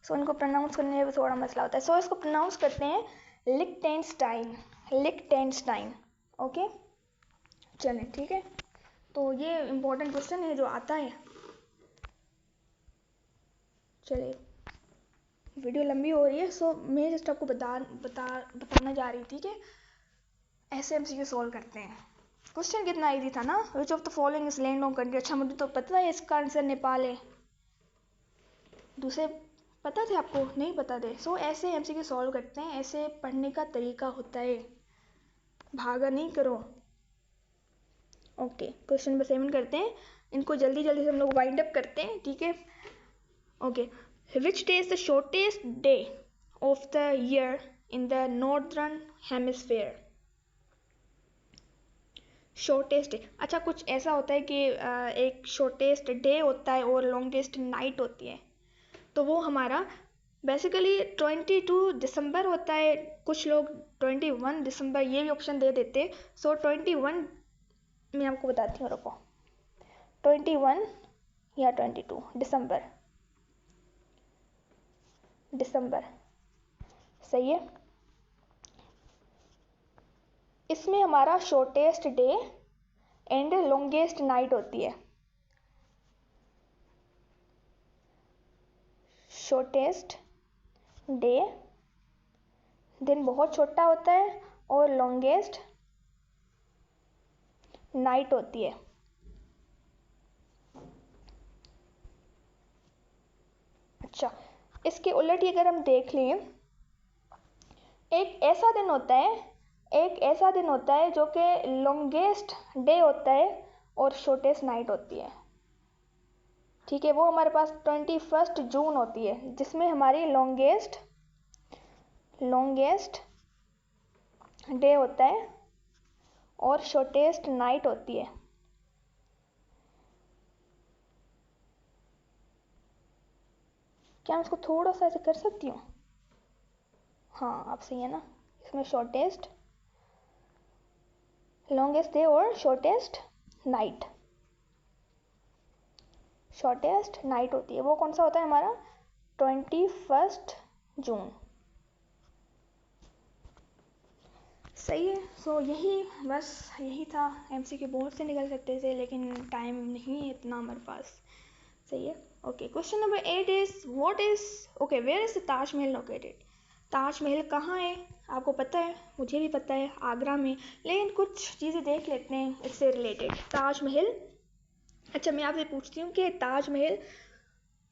सो इनको प्रोनाउंस करने में भी थोड़ा मसला होता है। सो इसको प्रोनाउंस करते हैं लिechtenstein। ओके चलें, ठीक है, तो ये इम्पोर्टेंट क्वेश्चन है जो आता है। चलिए, वीडियो लंबी हो रही है, सो मैं जस्ट आपको बताना जा रही थी कि ऐसे MCQ सॉल्व करते हैं। क्वेश्चन कितना इजी था ना, which of the following is landlocked country. अच्छा, मुझे तो पता है इसका आंसर नेपाल है, दूसरे पता थे आपको? नहीं पता थे? सो ऐसे एमसीक्यू सॉल्व करते हैं, ऐसे पढ़ने का तरीका होता है, भागा नहीं करो। ओके, क्वेश्चन नंबर 7 करते हैं, इनको जल्दी जल्दी से हम लोग वाइंड अप करते हैं, ठीक है? Okay, which day is the shortest day of the year in the northern hemisphere? Shortest day, अच्छा कुछ ऐसा होता है कि एक शॉर्टेस्ट डे होता है और लॉन्गेस्ट नाइट होती है, तो वो हमारा बेसिकली 22 दिसंबर होता है। कुछ लोग 21 दिसंबर ये भी ऑप्शन दे देते। सो 21 मैं आपको बताती हूँ, रुको, 21 या 22 दिसंबर, दिसंबर सही है। इसमें हमारा shortest day and longest night होती है। शॉर्टेस्ट डे, दिन बहुत छोटा होता है, और लॉन्गेस्ट नाइट होती है। अच्छा, इसके उलट ही अगर हम देख लें, एक ऐसा दिन होता है, एक ऐसा दिन होता है जो कि लॉन्गेस्ट डे होता है और शॉर्टेस्ट नाइट होती है, ठीक है? वो हमारे पास 21 जून होती है, जिसमें हमारी लॉन्गेस्ट डे होता है और शॉर्टेस्ट नाइट होती है। क्या मैं इसको थोड़ा सा ऐसे कर सकती हूँ? हाँ, आप सही है ना? इसमें शॉर्टेस्ट, लॉन्गेस्ट डे और शॉर्टेस्ट नाइट, शॉर्टेस्ट नाइट होती है। वो कौन सा होता है हमारा? 21 जून, सही है। सो यही बस, यही था। एमसीक्यू बहुत से निकल सकते थे, लेकिन टाइम नहीं है इतना हमारे पास, सही है। Okay, question number 8 is what is, okay, where is the Taj Mahal located? Taj Mahal कहाँ है? आपको पता है, मुझे भी पता है, आगरा में। लेकिन कुछ चीज़ें देख लेते हैं इससे रिलेटेड। ताजमहल, अच्छा मैं आपसे पूछती हूँ कि ताजमहल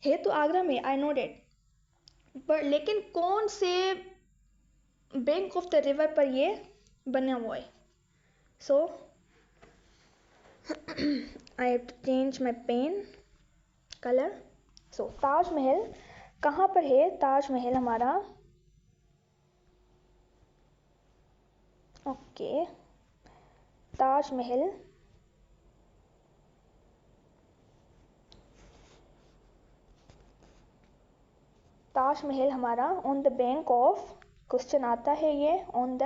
है तो आगरा में, आई नो डेट, पर लेकिन कौन से बैंक ऑफ द रिवर पर ये बना हुआ है? So I have to change my pen colour. So Taj Mahal कहाँ पर है? ताजमहल हमारा, ओके, ताजमहल ताजमहल हमारा on the bank of, question आता है ये, ऑन द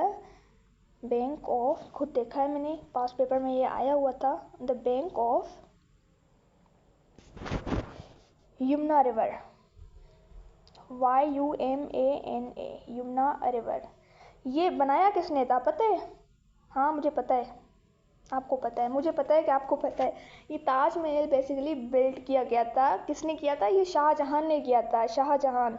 बैंक ऑफ, खुद देखा है मैंने, पास पेपर में ये आया हुआ था, the bank of Yamuna river, YUMANA, Yamuna river. ये बनाया किसने था पता है? हाँ मुझे पता है, आपको पता है, मुझे पता है कि आपको पता है। ये ताजमहल बेसिकली बिल्ड किया गया था, किसने किया था? ये शाहजहां ने किया था, शाहजहां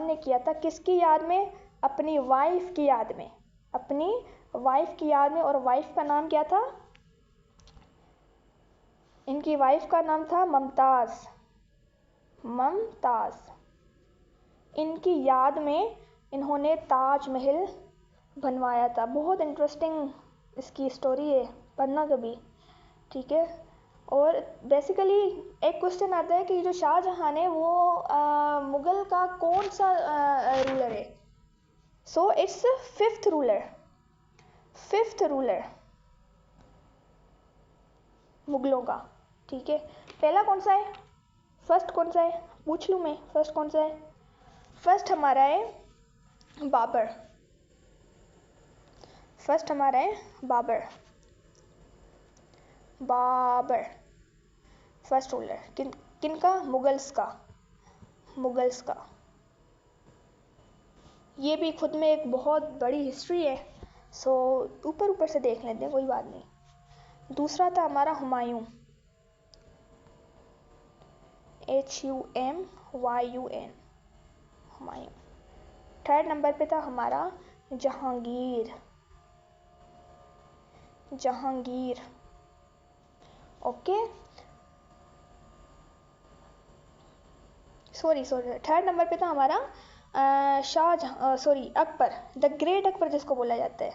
ने किया था। किसकी याद में? अपनी वाइफ की याद में, अपनी वाइफ की याद में। और वाइफ का नाम क्या था? इनकी वाइफ का नाम था मुमताज़, इनकी याद में इन्होंने ताजमहल बनवाया था। बहुत इंटरेस्टिंग इसकी स्टोरी है, पढ़ना कभी, ठीक है? और बेसिकली एक क्वेश्चन आता है कि जो शाहजहां है वो मुगल का कौन सा रूलर है? सो इट्स फिफ्थ रूलर मुगलों का, ठीक है? पहला कौन सा है? फर्स्ट कौन सा है? पूछ लूँ मैं, फर्स्ट कौन सा है? फर्स्ट हमारा है बाबर, फर्स्ट हमारा है बाबर फर्स्ट रूलर। किनका? मुगल्स का। ये भी खुद में एक बहुत बड़ी हिस्ट्री है, सो ऊपर ऊपर से देख लेते हैं, कोई बात नहीं। दूसरा था हमारा Humayun, HUMYUN, Humayun. Third number पे था हमारा जहांगीर, ओके। थर्ड नंबर पे था हमारा अकबर, द ग्रेट अकबर जिसको बोला जाता है,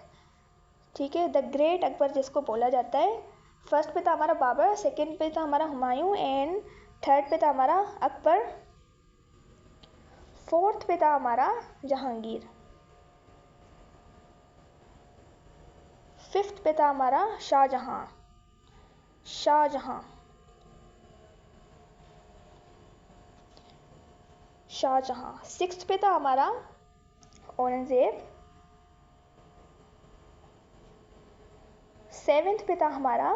ठीक है, द ग्रेट अकबर जिसको बोला जाता है। फर्स्ट पे था हमारा बाबर, सेकंड पे था हमारा हुमायूं एंड थर्ड पे था हमारा अकबर, फोर्थ पे था हमारा जहांगीर, फिफ्थ पे था हमारा शाहजहां, सिक्स्थ पे था हमारा औरंगजेब, सेवेंथ पे था हमारा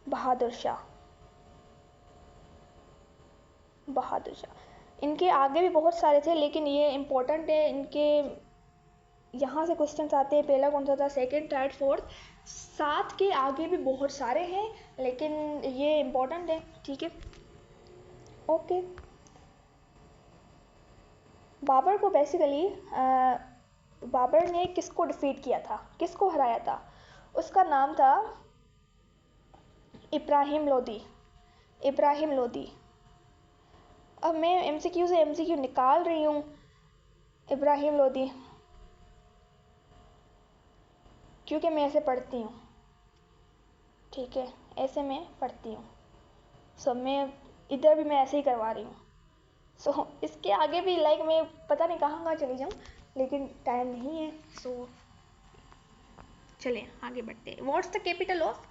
बहादुर शाह। इनके आगे भी बहुत सारे थे लेकिन ये इम्पोर्टेंट है, इनके यहाँ से क्वेश्चंस आते हैं। पहला कौन सा था, सेकंड, थर्ड, फोर्थ, 7 के आगे भी बहुत सारे हैं लेकिन ये इम्पोर्टेंट है, ठीक है, ओके। बाबर को बेसिकली बाबर ने किसको डिफीट किया था, किसको हराया था? उसका नाम था इब्राहिम लोदी। अब मैं एमसीक्यू से एमसीक्यू निकाल रही हूँ। इब्राहिम लोदी, क्योंकि मैं ऐसे पढ़ती हूँ, ठीक है, ऐसे मैं पढ़ती हूँ, सो मैं इधर भी मैं ऐसे ही करवा रही हूँ। सो इसके आगे भी लाइक मैं पता नहीं कहाँ चली जाऊँ लेकिन टाइम नहीं है, सो चलें आगे बढ़ते हैं। व्हाट्स द कैपिटल ऑफ,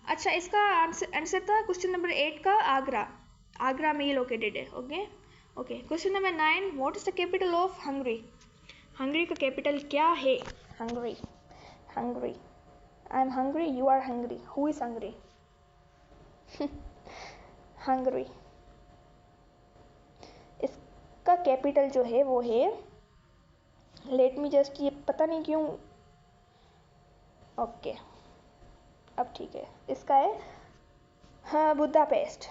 अच्छा इसका आंसर था क्वेश्चन नंबर 8 का आगरा में ये लोकेटेड है, okay. Question number 9, what is the capital of Hungary का कैपिटल क्या है? Hungary, I am hungry, you are hungry, who is hungry? Hungary, इसका कैपिटल जो है वो है, लेट मी जस्ट, ये पता नहीं क्यों, ओके अब ठीक है, इसका है हाँ बुदापेस्ट।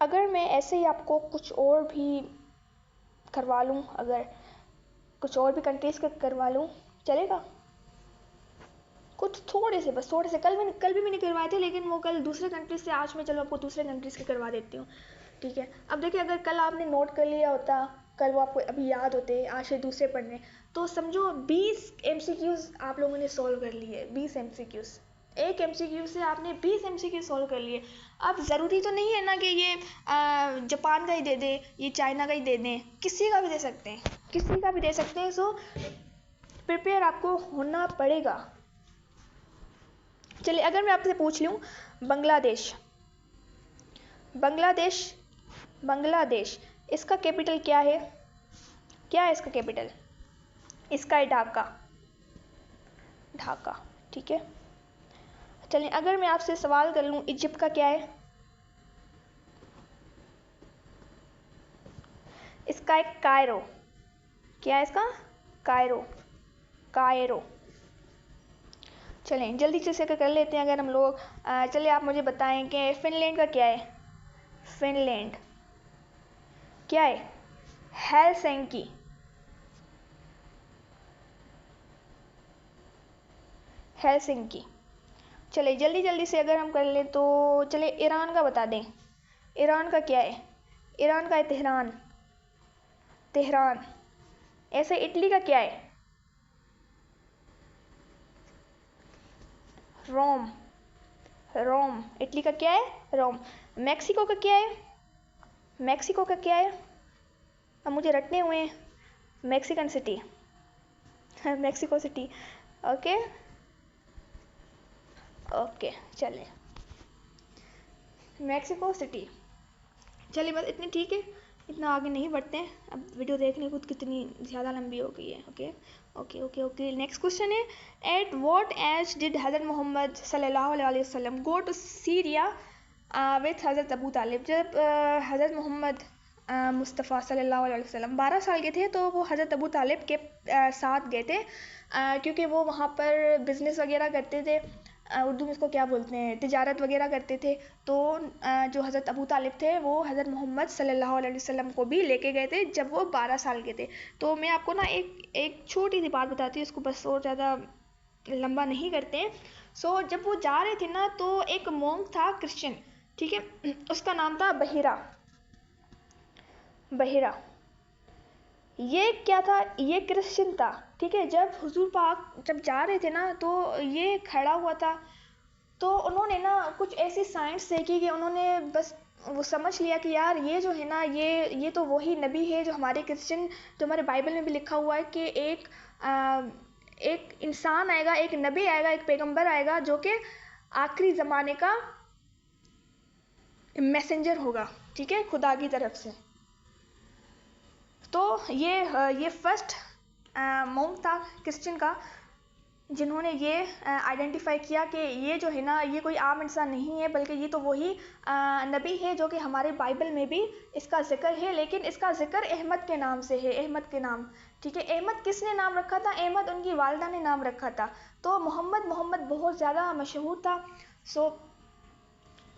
अगर मैं ऐसे ही आपको कुछ और भी करवा लूँ, अगर कुछ और भी कंट्रीज का करवा लूँ चलेगा? कुछ थोड़े से, बस थोड़े से, कल भी मैंने करवाए थे लेकिन वो कल दूसरे कंट्रीज से, आज मैं चलो आपको दूसरे कंट्रीज के करवा देती हूँ, ठीक है। अब देखिए अगर कल आपने नोट कर लिया होता, कल वो आपको अभी याद होते, आज से दूसरे पढ़ने, तो समझो 20 MCQs आप लोगों ने सॉल्व कर लिए। 20 MCQs, एक MCQ से आपने 20 MCQ सॉल्व कर लिए। अब ज़रूरी तो नहीं है ना कि ये जापान का ही दे दे, ये चाइना का ही दे दें, किसी का भी दे सकते हैं, सो प्रिपेयर आपको होना पड़ेगा। चलिए अगर मैं आपसे पूछ लूँ बांग्लादेश, इसका कैपिटल क्या है? क्या है इसका कैपिटल? इसका है ढाका, ठीक है। चलिए अगर मैं आपसे सवाल कर लूँ इजिप्ट का क्या है? इसका एक कायरो, क्या है इसका? कायरो। चलें जल्दी से कर लेते हैं अगर हम लोग। चलिए आप मुझे बताएं कि फिनलैंड का क्या है? फिनलैंड क्या है? हेलसिंकी। चलिए जल्दी से अगर हम कर लें तो चलिए ईरान का बता दें। ईरान का क्या है? ईरान का है तेहरान। ऐसे इटली का क्या है? रोम। इटली का क्या है? रोम। मैक्सिको का क्या है? अब मुझे रटने हुए हैं। Mexican city. Mexico city, okay चलें, मैक्सिको सिटी। चलिए बस इतनी ठीक है, इतना आगे नहीं बढ़ते हैं, अब वीडियो देखने को कितनी ज़्यादा लंबी हो गई है, ओके। नेक्स्ट क्वेश्चन है, एट व्हाट एज डिड हज़रत मोहम्मद सल्लल्लाहु अलैहि वसल्लम गो टू सीरिया विथ हज़रत अबू तालिब? जब हज़रत मोहम्मद मुस्तफ़ा सल्लल्लाहु अलैहि वसल्लम 12 साल के थे तो वो हज़रत अबू तालिब के साथ गए थे, क्योंकि वो वहाँ पर बिज़नेस वगैरह करते थे, उर्दू में इसको क्या बोलते हैं, तिजारत वगैरह करते थे। तो जो हज़रत अबू तालिब थे वो हज़रत मोहम्मद सल्लल्लाहु अलैहि वसल्लम को भी लेके गए थे जब वो 12 साल के थे। तो मैं आपको ना एक छोटी सी बात बताती हूँ, इसको बस और ज़्यादा लंबा नहीं करते हैं। सो जब वो जा रहे थे ना तो एक मोंक था क्रिश्चियन, ठीक है, उसका नाम था बहिरा। बहिरा ये क्या था, ये क्रिश्चियन था, ठीक है। जब हुजूर पाक जब जा रहे थे ना तो ये खड़ा हुआ था, तो उन्होंने ना कुछ ऐसी साइंस देखी कि उन्होंने बस वो समझ लिया कि यार ये जो है ना ये तो वही नबी है जो हमारे क्रिश्चियन, जो हमारे बाइबल में भी लिखा हुआ है कि एक इंसान आएगा, एक नबी आएगा, एक पैगंबर आएगा जो कि आखिरी ज़माने का मैसेंजर होगा, ठीक है, खुदा की तरफ से। तो ये फर्स्ट मोंक था क्रिश्चियन का जिन्होंने ये आइडेंटिफाई किया कि ये जो है ना ये कोई आम इंसान नहीं है, बल्कि ये तो वही नबी है जो कि हमारे बाइबल में भी इसका जिक्र है, लेकिन इसका जिक्र अहमद के नाम से है, अहमद के नाम, ठीक है। अहमद किसने नाम रखा था? अहमद उनकी वालदा ने नाम रखा था। तो मोहम्मद बहुत ज़्यादा मशहूर था। सो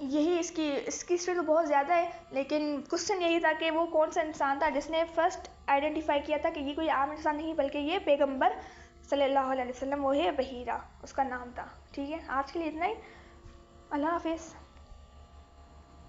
यही इसकी हिस्ट्री तो बहुत ज़्यादा है, लेकिन क्वेश्चन यही था कि वो कौन सा इंसान था जिसने फर्स्ट आइडेंटिफाई किया था कि ये कोई आम इंसान नहीं बल्कि ये पैगंबर सल्लल्लाहु अलैहि वसल्लम, वो है बहीरा, उसका नाम था। ठीक है, आज के लिए इतना ही। अल्लाह हाफिज़।